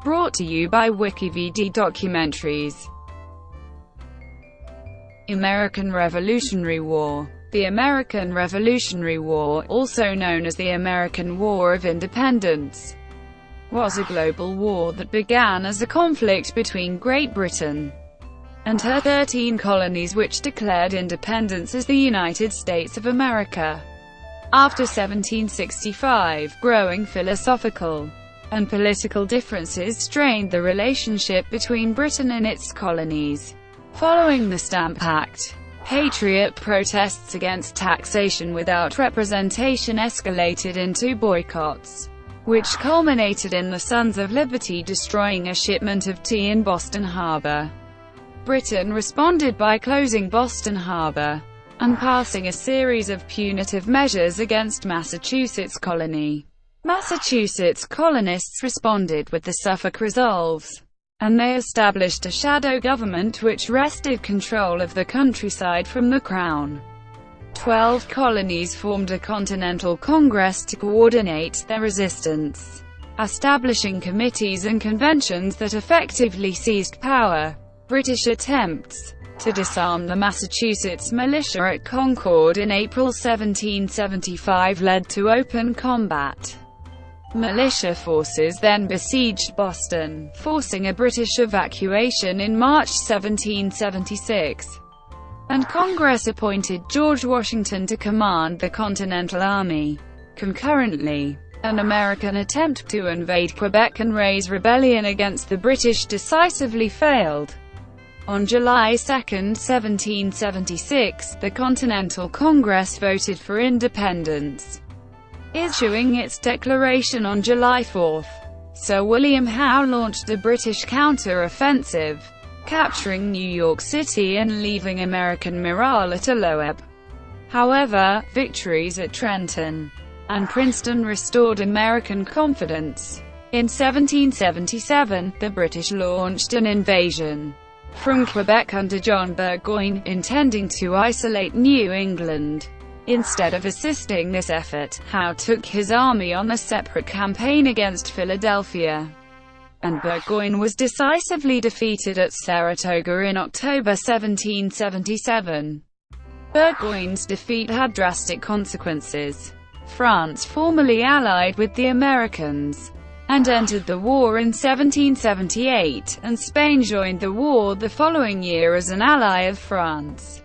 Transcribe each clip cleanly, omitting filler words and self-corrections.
Brought to you by WikiVidi Documentaries. American Revolutionary War. The American Revolutionary War, also known as the American War of Independence, was a global war that began as a conflict between Great Britain and her 13 colonies, which declared independence as the United States of America. After 1765, growing philosophical and political differences strained the relationship between Britain and its colonies. Following the Stamp Act, patriot protests against taxation without representation escalated into boycotts, which culminated in the Sons of Liberty destroying a shipment of tea in Boston Harbor. Britain responded by closing Boston Harbor and passing a series of punitive measures against Massachusetts colony. Massachusetts colonists responded with the Suffolk Resolves, and they established a shadow government which wrested control of the countryside from the Crown. 12 colonies formed a Continental Congress to coordinate their resistance, establishing committees and conventions that effectively seized power. British attempts to disarm the Massachusetts militia at Concord in April 1775 led to open combat. Militia forces then besieged Boston, forcing a British evacuation in March 1776, and Congress appointed George Washington to command the Continental Army. Concurrently, an American attempt to invade Quebec and raise rebellion against the British decisively failed. On July 2, 1776, the Continental Congress voted for independence, issuing its declaration on July 4. Sir William Howe launched a British counter-offensive, capturing New York City and leaving American morale at a low ebb. However, victories at Trenton and Princeton restored American confidence. In 1777, the British launched an invasion from Quebec under John Burgoyne, intending to isolate New England. Instead of assisting this effort, Howe took his army on a separate campaign against Philadelphia, and Burgoyne was decisively defeated at Saratoga in October 1777. Burgoyne's defeat had drastic consequences. France formally allied with the Americans and entered the war in 1778, and Spain joined the war the following year as an ally of France,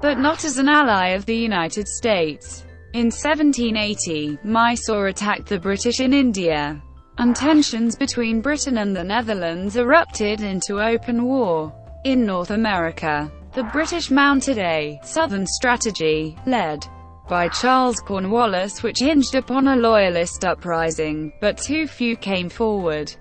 but not as an ally of the United States. In 1780, Mysore attacked the British in India, and tensions between Britain and the Netherlands erupted into open war. In North America, the British mounted a southern strategy, led by Charles Cornwallis, which hinged upon a loyalist uprising, but too few came forward.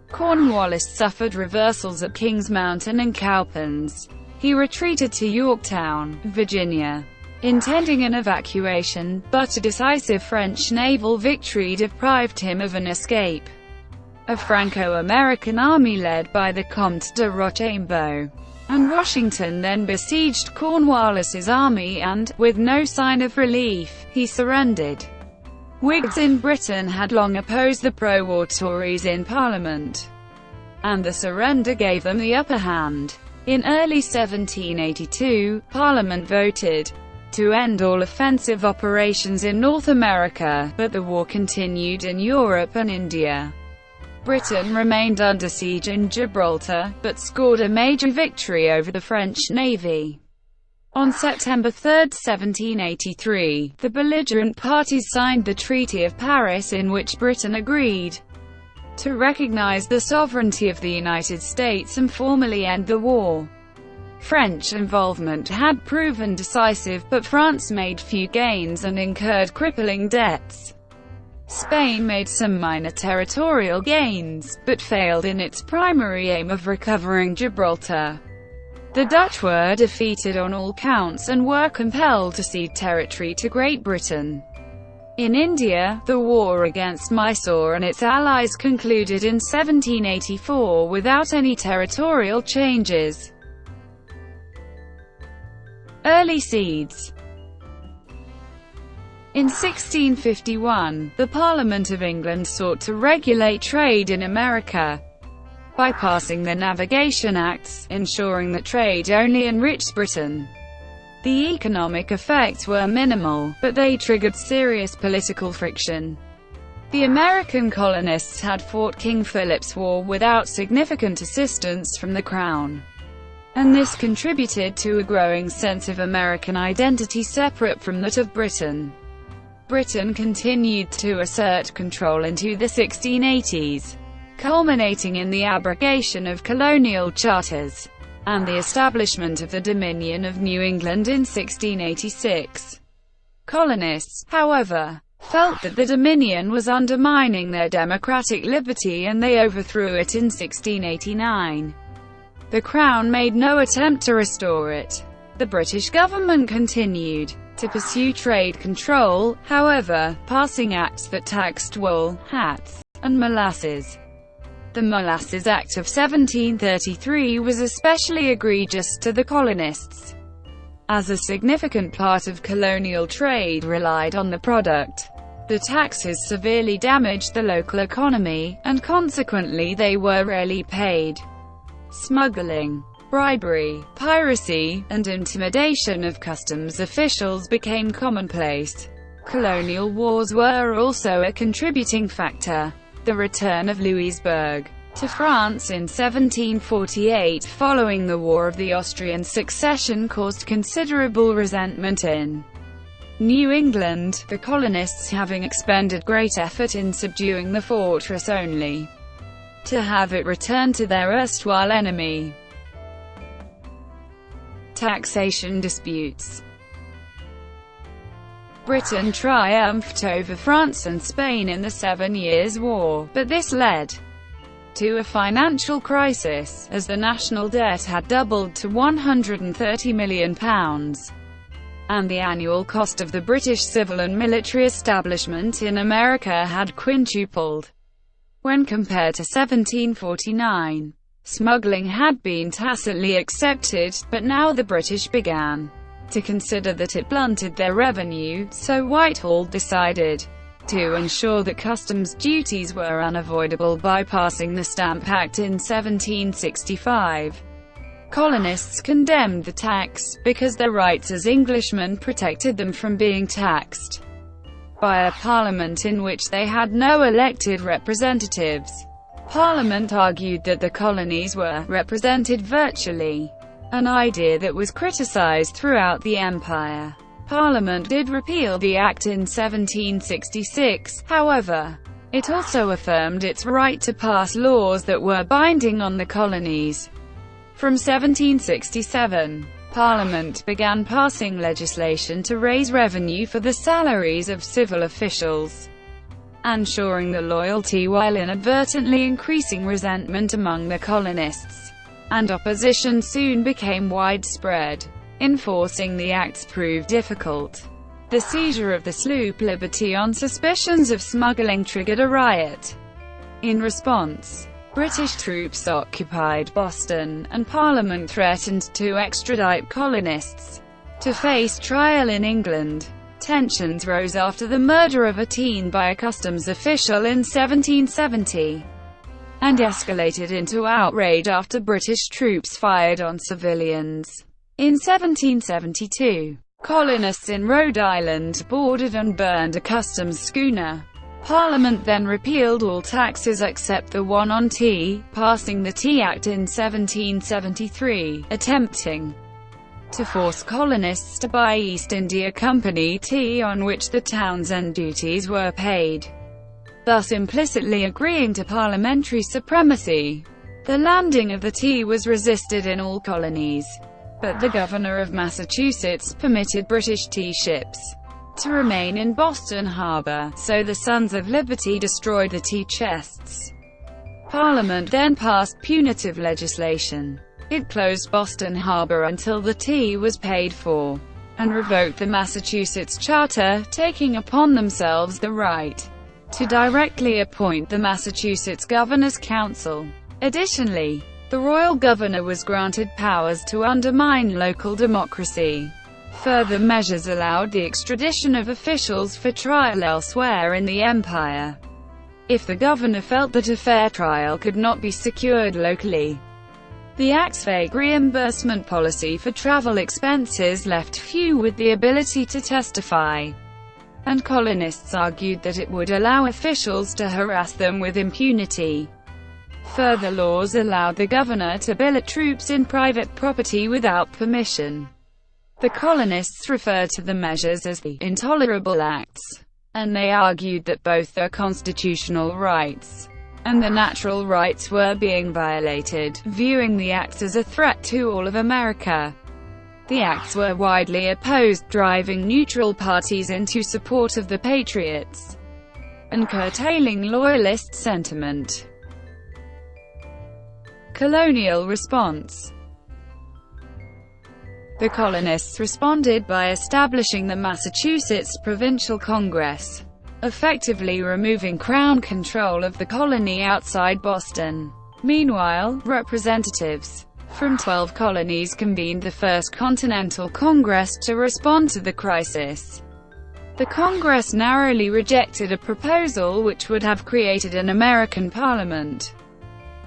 Cornwallis suffered reversals at Kings Mountain and Cowpens. He retreated to Yorktown, Virginia, intending an evacuation, but a decisive French naval victory deprived him of an escape. A Franco-American army led by the Comte de Rochambeau and Washington then besieged Cornwallis's army and, with no sign of relief, he surrendered. Whigs in Britain had long opposed the pro-war Tories in Parliament, and the surrender gave them the upper hand. In early 1782, Parliament voted to end all offensive operations in North America, but the war continued in Europe and India. Britain remained under siege in Gibraltar, but scored a major victory over the French Navy. On September 3, 1783, the belligerent parties signed the Treaty of Paris, in which Britain agreed to recognize the sovereignty of the United States and formally end the war. French involvement had proven decisive, but France made few gains and incurred crippling debts. Spain made some minor territorial gains, but failed in its primary aim of recovering Gibraltar. The Dutch were defeated on all counts and were compelled to cede territory to Great Britain. In India, the war against Mysore and its allies concluded in 1784 without any territorial changes. Early seeds. In 1651, the Parliament of England sought to regulate trade in America by passing the Navigation Acts, ensuring that trade only enriched Britain. The economic effects were minimal, but they triggered serious political friction. The American colonists had fought King Philip's War without significant assistance from the Crown, and this contributed to a growing sense of American identity separate from that of Britain. Britain continued to assert control into the 1680s, culminating in the abrogation of colonial charters and the establishment of the Dominion of New England in 1686. Colonists, however, felt that the Dominion was undermining their democratic liberty and they overthrew it in 1689. The Crown made no attempt to restore it. The British government continued to pursue trade control, however, passing acts that taxed wool, hats, and molasses. The Molasses Act of 1733 was especially egregious to the colonists, as a significant part of colonial trade relied on the product. The taxes severely damaged the local economy, and consequently they were rarely paid. Smuggling, bribery, piracy, and intimidation of customs officials became commonplace. Colonial wars were also a contributing factor. The return of Louisbourg to France in 1748 following the War of the Austrian Succession caused considerable resentment in New England, the colonists having expended great effort in subduing the fortress only to have it returned to their erstwhile enemy. Taxation disputes. Britain triumphed over France and Spain in the 7 Years' War, but this led to a financial crisis, as the national debt had doubled to £130 million, and the annual cost of the British civil and military establishment in America had quintupled when compared to 1749. Smuggling had been tacitly accepted, but now the British began to consider that it blunted their revenue, so Whitehall decided to ensure that customs duties were unavoidable by passing the Stamp Act in 1765. Colonists condemned the tax, because their rights as Englishmen protected them from being taxed by a parliament in which they had no elected representatives. Parliament argued that the colonies were represented virtually, an idea that was criticized throughout the empire. Parliament did repeal the Act in 1766, however. It also affirmed its right to pass laws that were binding on the colonies. From 1767, Parliament began passing legislation to raise revenue for the salaries of civil officials, ensuring the loyalty while inadvertently increasing resentment among the colonists, and opposition soon became widespread. Enforcing the acts proved difficult. The seizure of the sloop Liberty on suspicions of smuggling triggered a riot. In response, British troops occupied Boston, and Parliament threatened to extradite colonists to face trial in England. Tensions rose after the murder of a teen by a customs official in 1770, and escalated into outrage after British troops fired on civilians. In 1772, colonists in Rhode Island boarded and burned a customs schooner. Parliament then repealed all taxes except the one on tea, passing the Tea Act in 1773, attempting to force colonists to buy East India Company tea on which the Townshend duties were paid, thus implicitly agreeing to parliamentary supremacy. The landing of the tea was resisted in all colonies, but the governor of Massachusetts permitted British tea ships to remain in Boston Harbor, so the Sons of Liberty destroyed the tea chests. Parliament then passed punitive legislation. It closed Boston Harbor until the tea was paid for, and revoked the Massachusetts Charter, taking upon themselves the right to directly appoint the Massachusetts Governor's Council. Additionally, the royal governor was granted powers to undermine local democracy. Further measures allowed the extradition of officials for trial elsewhere in the empire, if the governor felt that a fair trial could not be secured locally. The Act's vague reimbursement policy for travel expenses left few with the ability to testify, and colonists argued that it would allow officials to harass them with impunity. Further laws allowed the governor to billet troops in private property without permission. The colonists referred to the measures as the "intolerable acts", and they argued that both their constitutional rights and the natural rights were being violated, viewing the acts as a threat to all of America. The acts were widely opposed, driving neutral parties into support of the Patriots and curtailing Loyalist sentiment. Colonial response. The colonists responded by establishing the Massachusetts Provincial Congress, effectively removing Crown control of the colony outside Boston. Meanwhile, representatives from 12 colonies convened the First Continental Congress to respond to the crisis. The Congress narrowly rejected a proposal which would have created an American Parliament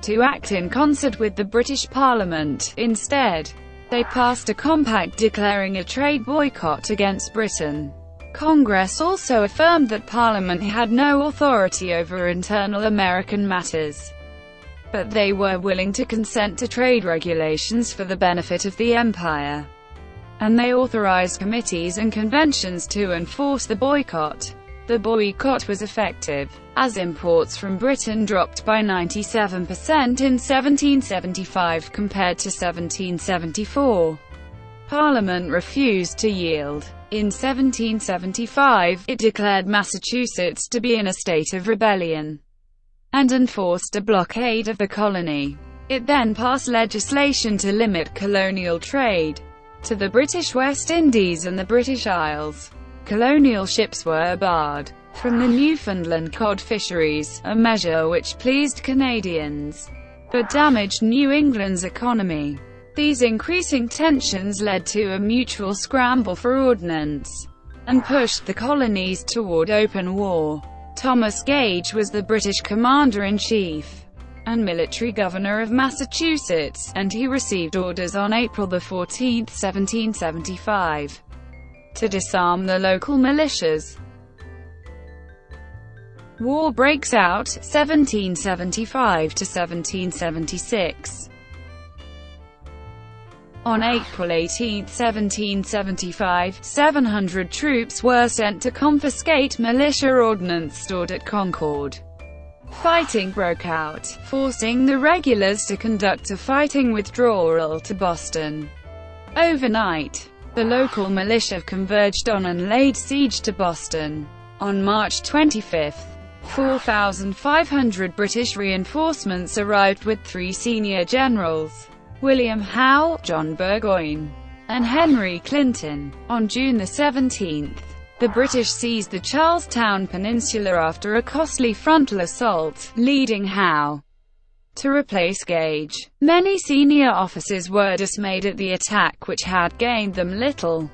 to act in concert with the British Parliament. Instead, they passed a compact declaring a trade boycott against Britain. Congress also affirmed that Parliament had no authority over internal American matters, but they were willing to consent to trade regulations for the benefit of the empire, and they authorized committees and conventions to enforce the boycott. The boycott was effective, as imports from Britain dropped by 97% in 1775 compared to 1774. Parliament refused to yield. In 1775, it declared Massachusetts to be in a state of rebellion and enforced a blockade of the colony. It then passed legislation to limit colonial trade to the British West Indies and the British Isles. Colonial ships were barred from the Newfoundland cod fisheries, a measure which pleased Canadians, but damaged New England's economy. These increasing tensions led to a mutual scramble for ordnance, and pushed the colonies toward open war. Thomas Gage was the British commander-in-chief and military governor of Massachusetts, and he received orders on April 14, 1775, to disarm the local militias. War breaks out, 1775 to 1776. On April 18, 1775, 700 troops were sent to confiscate militia ordnance stored at Concord. Fighting broke out, forcing the regulars to conduct a fighting withdrawal to Boston. Overnight, the local militia converged on and laid siege to Boston. On March 25, 4,500 British reinforcements arrived with 3 senior generals, William Howe, John Burgoyne, and Henry Clinton. On June 17, the British seized the Charlestown Peninsula after a costly frontal assault, leading Howe to replace Gage. Many senior officers were dismayed at the attack, which had gained them little,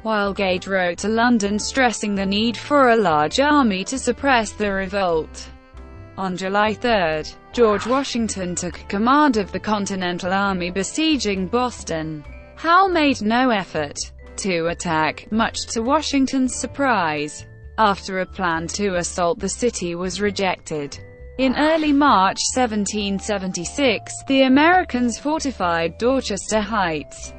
while Gage wrote to London stressing the need for a large army to suppress the revolt. On July 3, George Washington took command of the Continental Army besieging Boston. Howe made no effort to attack, much to Washington's surprise, after a plan to assault the city was rejected. In early March 1776, the Americans fortified Dorchester Heights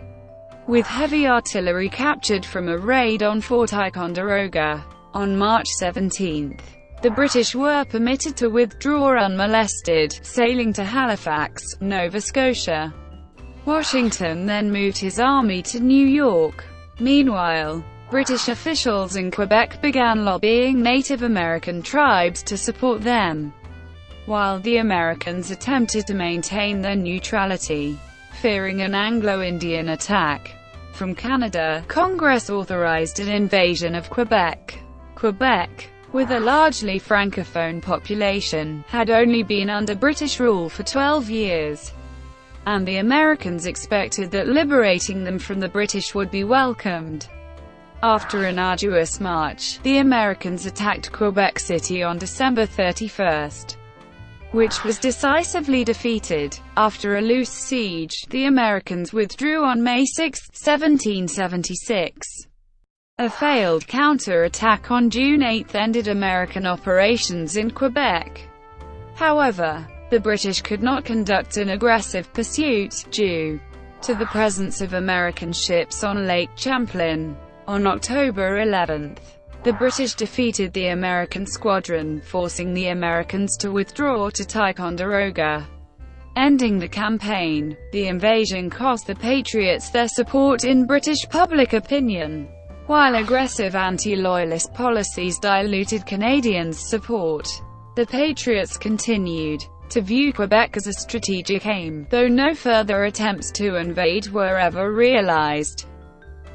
with heavy artillery captured from a raid on Fort Ticonderoga. On March 17, the British were permitted to withdraw unmolested, sailing to Halifax, Nova Scotia. Washington then moved his army to New York. Meanwhile, British officials in Quebec began lobbying Native American tribes to support them, while the Americans attempted to maintain their neutrality, fearing an Anglo-Indian attack from Canada. Congress authorized an invasion of Quebec. Quebec, with a largely francophone population, had only been under British rule for 12 years. and the Americans expected that liberating them from the British would be welcomed. After an arduous march, the Americans attacked Quebec City on December 31, which was decisively defeated. After a loose siege, the Americans withdrew on May 6, 1776. A failed counter-attack on June 8 ended American operations in Quebec. However, the British could not conduct an aggressive pursuit, due to the presence of American ships on Lake Champlain. On October 11, the British defeated the American squadron, forcing the Americans to withdraw to Ticonderoga. Ending the campaign, the invasion cost the Patriots their support in British public opinion, while aggressive anti-loyalist policies diluted Canadians' support. The Patriots continued to view Quebec as a strategic aim, though no further attempts to invade were ever realized.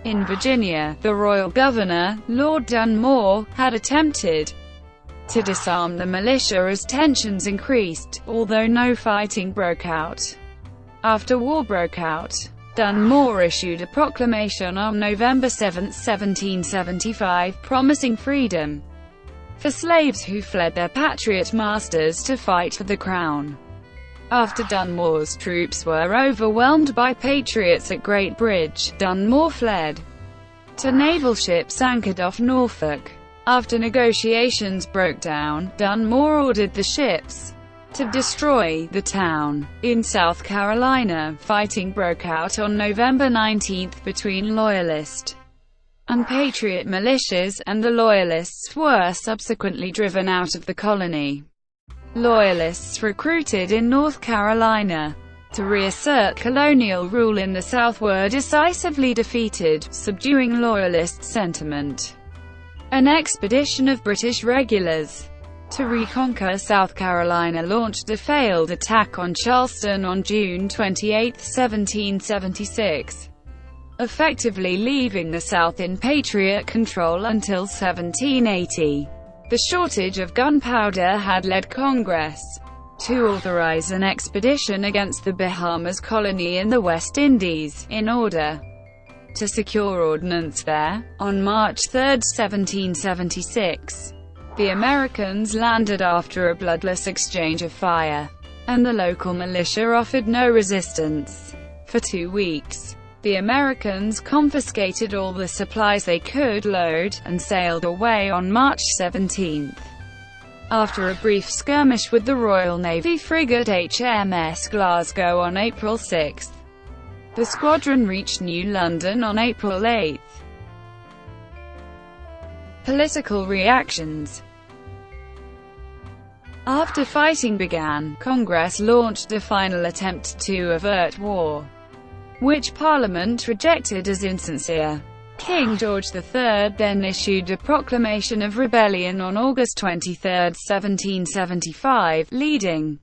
In Virginia, the royal governor, Lord Dunmore, had attempted to disarm the militia as tensions increased, although no fighting broke out. After war broke out, Dunmore issued a proclamation on November 7, 1775, promising freedom for slaves who fled their patriot masters to fight for the crown. After Dunmore's troops were overwhelmed by patriots at Great Bridge, Dunmore fled to naval ships anchored off Norfolk. After negotiations broke down, Dunmore ordered the ships to destroy the town. In South Carolina, fighting broke out on November 19 between Loyalist and Patriot militias, and the Loyalists were subsequently driven out of the colony. Loyalists recruited in North Carolina to reassert colonial rule in the South were decisively defeated, subduing Loyalist sentiment. An expedition of British regulars to reconquer South Carolina launched a failed attack on Charleston on June 28, 1776. Effectively leaving the South in Patriot control until 1780. The shortage of gunpowder had led Congress to authorize an expedition against the Bahamas colony in the West Indies, in order to secure ordnance there. On March 3, 1776, the Americans landed after a bloodless exchange of fire, and the local militia offered no resistance. For 2 weeks, the Americans confiscated all the supplies they could load, and sailed away on March 17. After a brief skirmish with the Royal Navy frigate HMS Glasgow on April 6, the squadron reached New London on April 8. Political reactions. After fighting began, Congress launched a final attempt to avert war, which Parliament rejected as insincere. King George III then issued a proclamation of rebellion on August 23, 1775, leading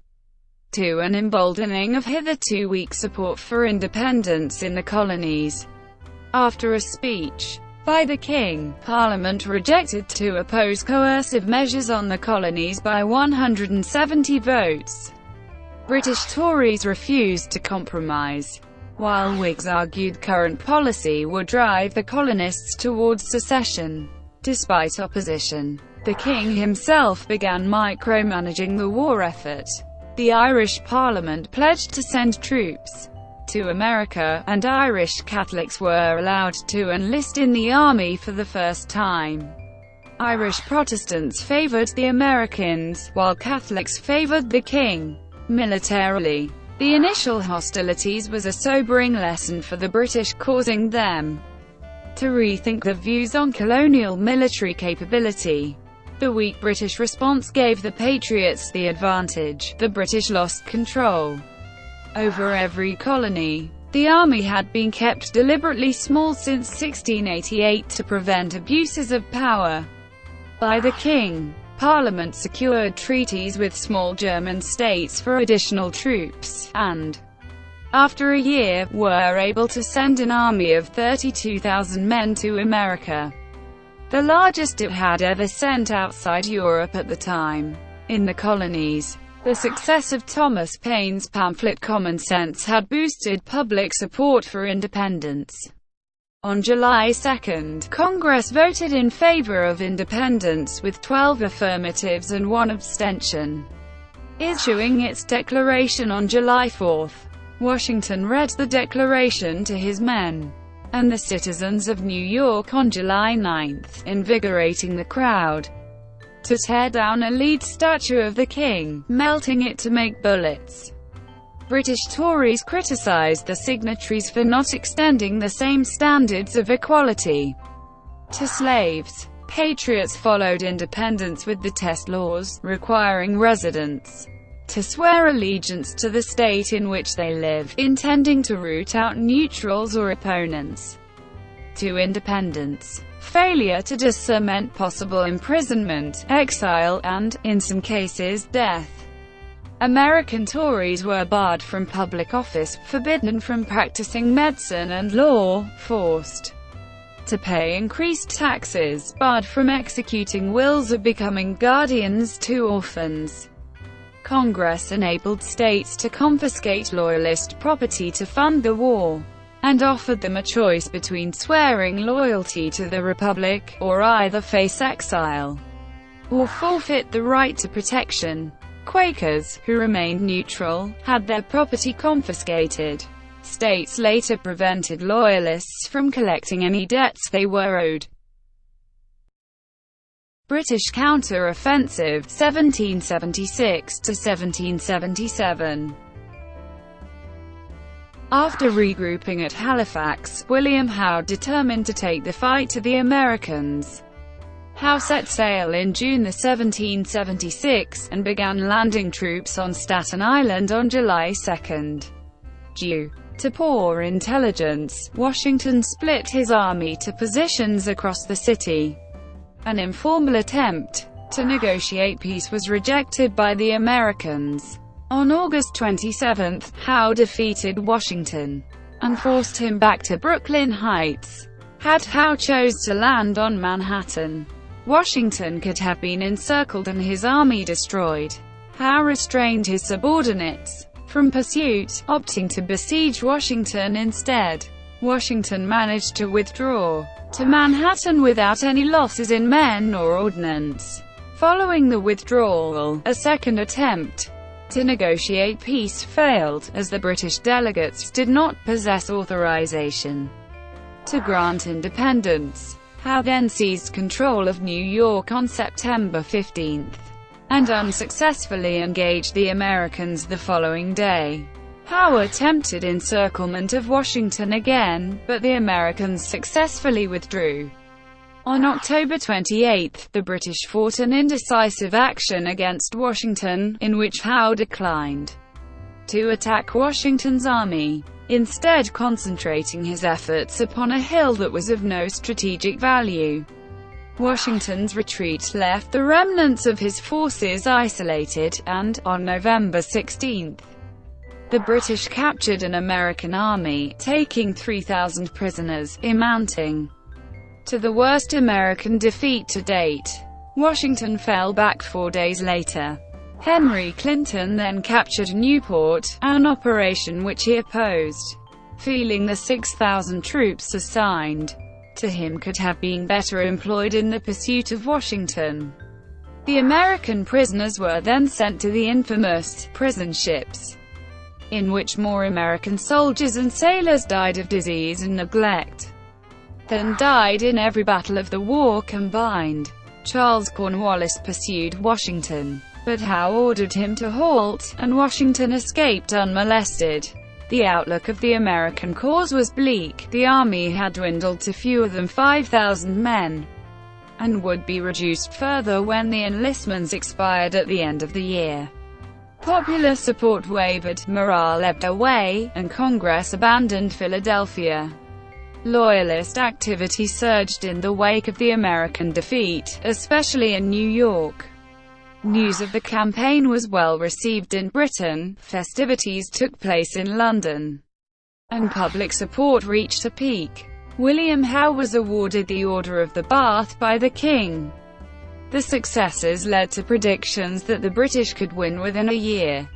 to an emboldening of hitherto weak support for independence in the colonies. After a speech by the King, Parliament rejected to oppose coercive measures on the colonies by 170 votes. British Tories refused to compromise, while Whigs argued current policy would drive the colonists towards secession. Despite opposition, the King himself began micromanaging the war effort. The Irish Parliament pledged to send troops to America, and Irish Catholics were allowed to enlist in the army for the first time. Irish Protestants favored the Americans, while Catholics favored the King. Militarily, the initial hostilities was a sobering lesson for the British, causing them to rethink their views on colonial military capability. The weak British response gave the Patriots the advantage. The British lost control over every colony. The army had been kept deliberately small since 1688 to prevent abuses of power by the King. Parliament secured treaties with small German states for additional troops, and, after a year, were able to send an army of 32,000 men to America, the largest it had ever sent outside Europe at the time. In the colonies, The success of Thomas Paine's pamphlet Common Sense had boosted public support for independence. On July 2, Congress voted in favor of independence with 12 affirmatives and 1 abstention. Issuing its declaration on July 4, Washington read the declaration to his men and the citizens of New York on July 9, invigorating the crowd to tear down a lead statue of the king, melting it to make bullets. British Tories criticised the signatories for not extending the same standards of equality to slaves. Patriots followed independence with the test laws, requiring residents to swear allegiance to the state in which they live, intending to root out neutrals or opponents to independence. Failure to do so meant possible imprisonment, exile, and, in some cases, death. American Tories were barred from public office, forbidden from practicing medicine and law, forced to pay increased taxes, barred from executing wills or becoming guardians to orphans. Congress enabled states to confiscate Loyalist property to fund the war, and offered them a choice between swearing loyalty to the Republic, or either face exile, or forfeit the right to protection. Quakers, who remained neutral, had their property confiscated. States later prevented Loyalists from collecting any debts they were owed. British counter-offensive, 1776–1777. After regrouping at Halifax, William Howe determined to take the fight to the Americans. Howe set sail in June 1776, and began landing troops on Staten Island on July 2. Due to poor intelligence, Washington split his army to positions across the city. An informal attempt to negotiate peace was rejected by the Americans. On August 27, Howe defeated Washington and forced him back to Brooklyn Heights. Had Howe chose to land on Manhattan, Washington could have been encircled and his army destroyed. Howe restrained his subordinates from pursuit, opting to besiege Washington instead. Washington managed to withdraw to Manhattan without any losses in men or ordnance. Following the withdrawal, a second attempt to negotiate peace failed, as the British delegates did not possess authorization to grant independence. Howe then seized control of New York on September 15, and unsuccessfully engaged the Americans the following day. Howe attempted encirclement of Washington again, but the Americans successfully withdrew. On October 28, the British fought an indecisive action against Washington, in which Howe declined to attack Washington's army, instead concentrating his efforts upon a hill that was of no strategic value. Washington's retreat left the remnants of his forces isolated, and, on November 16, the British captured an American army, taking 3,000 prisoners, amounting to the worst American defeat to date. Washington fell back 4 days later. Henry Clinton then captured Newport, an operation which he opposed, feeling the 6,000 troops assigned to him could have been better employed in the pursuit of Washington. The American prisoners were then sent to the infamous prison ships, in which more American soldiers and sailors died of disease and neglect than died in every battle of the war combined. Charles Cornwallis pursued Washington, but Howe ordered him to halt, and Washington escaped unmolested. The outlook of the American cause was bleak. The army had dwindled to fewer than 5,000 men, and would be reduced further when the enlistments expired at the end of the year. Popular support wavered, morale ebbed away, and Congress abandoned Philadelphia. Loyalist activity surged in the wake of the American defeat, especially in New York. News of the campaign was well received in Britain, festivities took place in London, and public support reached a peak. William Howe was awarded the Order of the Bath by the King. The successes led to predictions that the British could win within a year.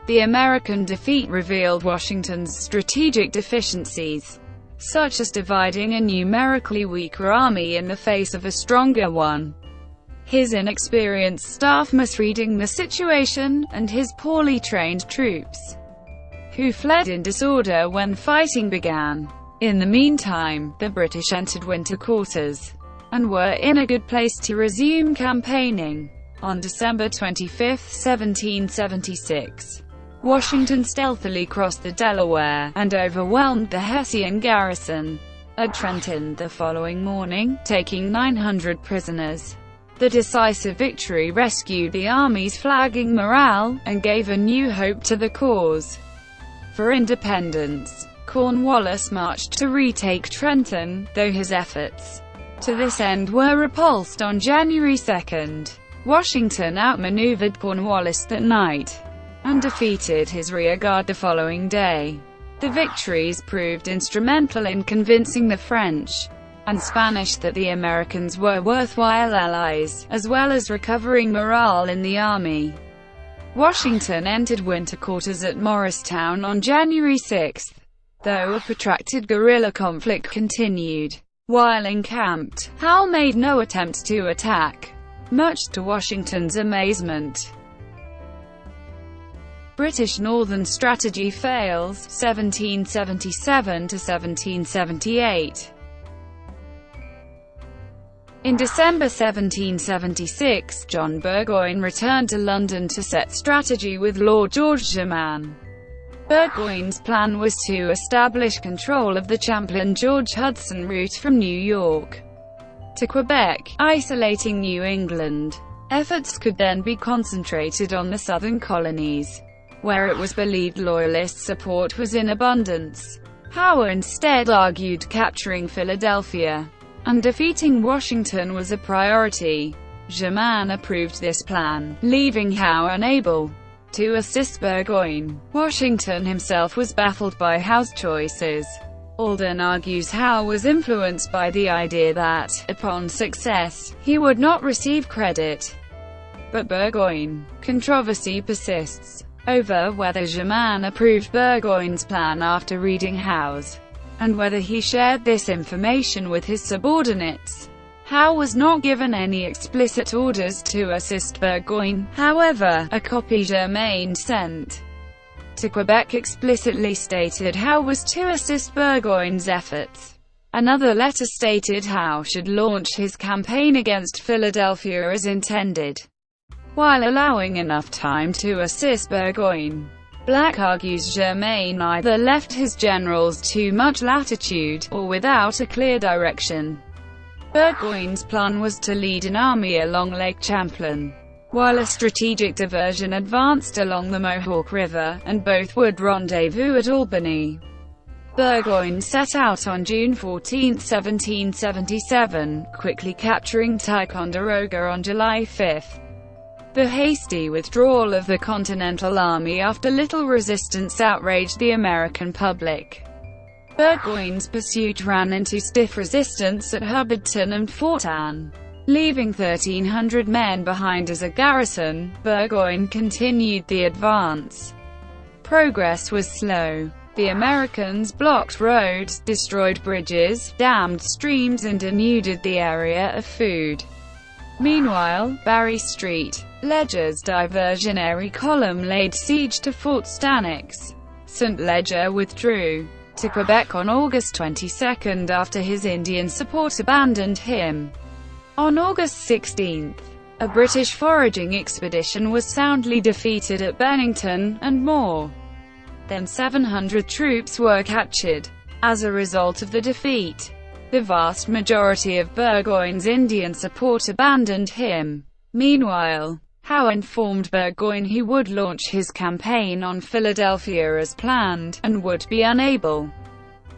The American defeat revealed Washington's strategic deficiencies, such as dividing a numerically weaker army in the face of a stronger one, his inexperienced staff misreading the situation, and his poorly trained troops, who fled in disorder when fighting began. In the meantime, the British entered winter quarters, and were in a good place to resume campaigning. On December 25, 1776, Washington stealthily crossed the Delaware, and overwhelmed the Hessian garrison at Trenton the following morning, taking 900 prisoners. The decisive victory rescued the army's flagging morale, and gave a new hope to the cause for independence. Cornwallis marched to retake Trenton, though his efforts to this end were repulsed on January 2. Washington outmaneuvered Cornwallis that night, and defeated his rearguard the following day. The victories proved instrumental in convincing the French and Spanish that the Americans were worthwhile allies, as well as recovering morale in the army. Washington entered winter quarters at Morristown on January 6, though a protracted guerrilla conflict continued. While encamped, Howe made no attempt to attack, much to Washington's amazement. British Northern strategy fails, 1777 to 1778. In December 1776, John Burgoyne returned to London to set strategy with Lord George Germain. Burgoyne's plan was to establish control of the Champlain-George Hudson route from New York to Quebec, isolating New England. Efforts could then be concentrated on the southern colonies, where it was believed Loyalist support was in abundance. Howe instead argued capturing Philadelphia and defeating Washington was a priority. Germain approved this plan, leaving Howe unable to assist Burgoyne. Washington himself was baffled by Howe's choices. Alden argues Howe was influenced by the idea that, upon success, he would not receive credit. But Burgoyne. Controversy persists over whether Germain approved Burgoyne's plan after reading Howe's, and whether he shared this information with his subordinates. Howe was not given any explicit orders to assist Burgoyne. However, a copy Germain sent to Quebec explicitly stated Howe was to assist Burgoyne's efforts. Another letter stated Howe should launch his campaign against Philadelphia as intended, while allowing enough time to assist Burgoyne. Black argues Germain either left his generals too much latitude, or without a clear direction. Burgoyne's plan was to lead an army along Lake Champlain, while a strategic diversion advanced along the Mohawk River, and both would rendezvous at Albany. Burgoyne set out on June 14, 1777, quickly capturing Ticonderoga on July 5. The hasty withdrawal of the Continental Army after little resistance outraged the American public. Burgoyne's pursuit ran into stiff resistance at Hubbardton and Fort Anne. Leaving 1,300 men behind as a garrison, Burgoyne continued the advance. Progress was slow. The Americans blocked roads, destroyed bridges, dammed streams and denuded the area of food. Meanwhile, Barry Street, Ledger's diversionary column laid siege to Fort Stanwix. St. Ledger withdrew to Quebec on August 22 after his Indian support abandoned him. On August 16, a British foraging expedition was soundly defeated at Bennington, and more than 700 troops were captured. As a result of the defeat, the vast majority of Burgoyne's Indian support abandoned him. Meanwhile, Howe informed Burgoyne he would launch his campaign on Philadelphia as planned, and would be unable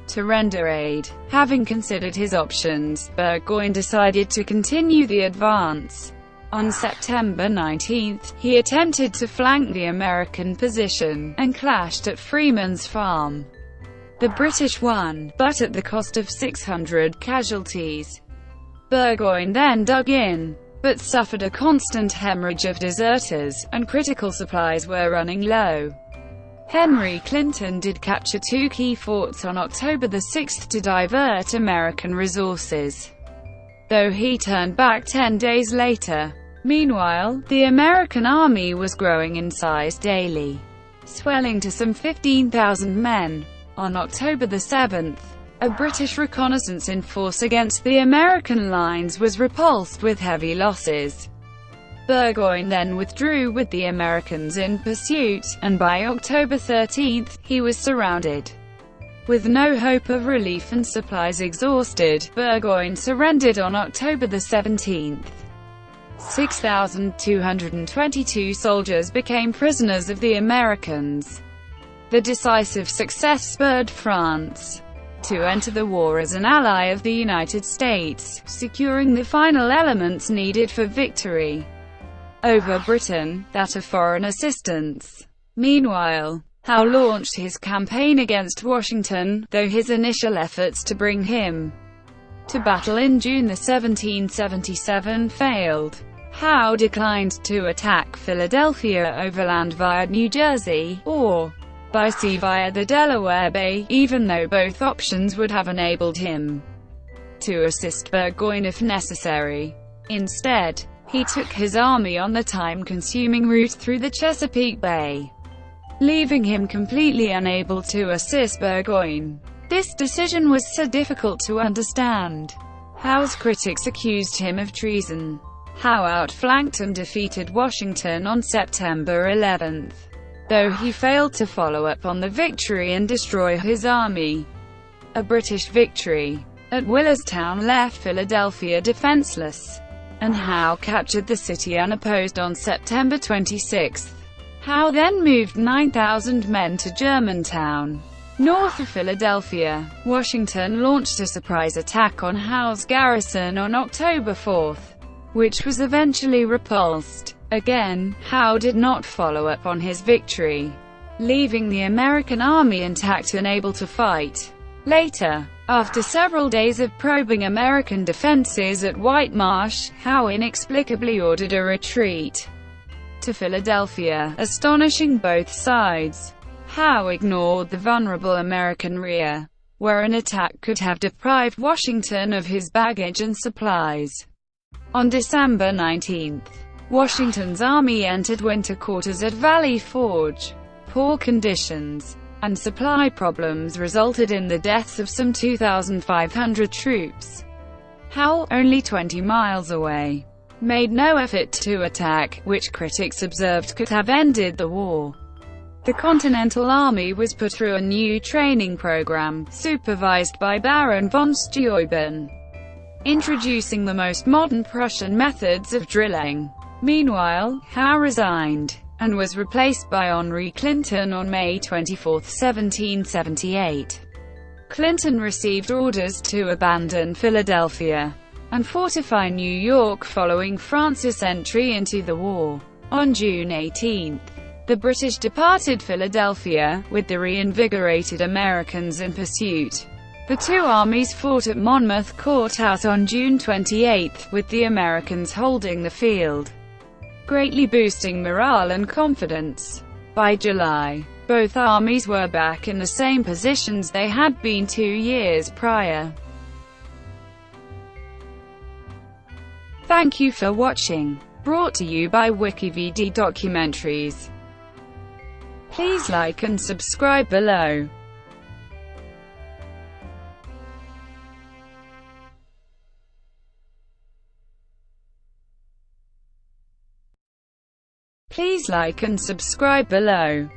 to render aid. Having considered his options, Burgoyne decided to continue the advance. On September 19, he attempted to flank the American position, and clashed at Freeman's Farm. The British won, but at the cost of 600 casualties. Burgoyne then dug in but suffered a constant hemorrhage of deserters, and critical supplies were running low. Henry Clinton did capture two key forts on October 6 to divert American resources, though he turned back 10 days later. Meanwhile, the American army was growing in size daily, swelling to some 15,000 men. On October 7, a British reconnaissance in force against the American lines was repulsed with heavy losses. Burgoyne then withdrew with the Americans in pursuit, and by October 13, he was surrounded. With no hope of relief and supplies exhausted, Burgoyne surrendered on October 17. 6,222 soldiers became prisoners of the Americans. The decisive success spurred France to enter the war as an ally of the United States, securing the final elements needed for victory over Britain, that of foreign assistance. Meanwhile, Howe launched his campaign against Washington, though his initial efforts to bring him to battle in June 1777 failed. Howe declined to attack Philadelphia overland via New Jersey, or by sea via the Delaware Bay, even though both options would have enabled him to assist Burgoyne if necessary. Instead, he took his army on the time-consuming route through the Chesapeake Bay, leaving him completely unable to assist Burgoyne. This decision was so difficult to understand. Howe's critics accused him of treason. Howe outflanked and defeated Washington on September 11, though he failed to follow up on the victory and destroy his army. A British victory at Willerstown left Philadelphia defenseless, and Howe captured the city unopposed on September 26. Howe then moved 9,000 men to Germantown, north of Philadelphia. Washington launched a surprise attack on Howe's garrison on October 4, which was eventually repulsed. Again, Howe did not follow up on his victory, leaving the American army intact and able to fight. Later, after several days of probing American defenses at White Marsh, Howe inexplicably ordered a retreat to Philadelphia, astonishing both sides. Howe ignored the vulnerable American rear, where an attack could have deprived Washington of his baggage and supplies. On December 19, Washington's army entered winter quarters at Valley Forge. Poor conditions and supply problems resulted in the deaths of some 2,500 troops. Howe, only 20 miles away, made no effort to attack, which critics observed could have ended the war. The Continental Army was put through a new training program, supervised by Baron von Steuben, introducing the most modern Prussian methods of drilling. Meanwhile, Howe resigned, and was replaced by Henry Clinton on May 24, 1778. Clinton received orders to abandon Philadelphia and fortify New York following France's entry into the war. On June 18, the British departed Philadelphia, with the reinvigorated Americans in pursuit. The two armies fought at Monmouth Courthouse on June 28, with the Americans holding the field, greatly boosting morale and confidence. By July, both armies were back in the same positions they had been 2 years prior. Thank you for watching. Brought to you by WikiVidi Documentaries. Please like and subscribe below. Please like and subscribe below.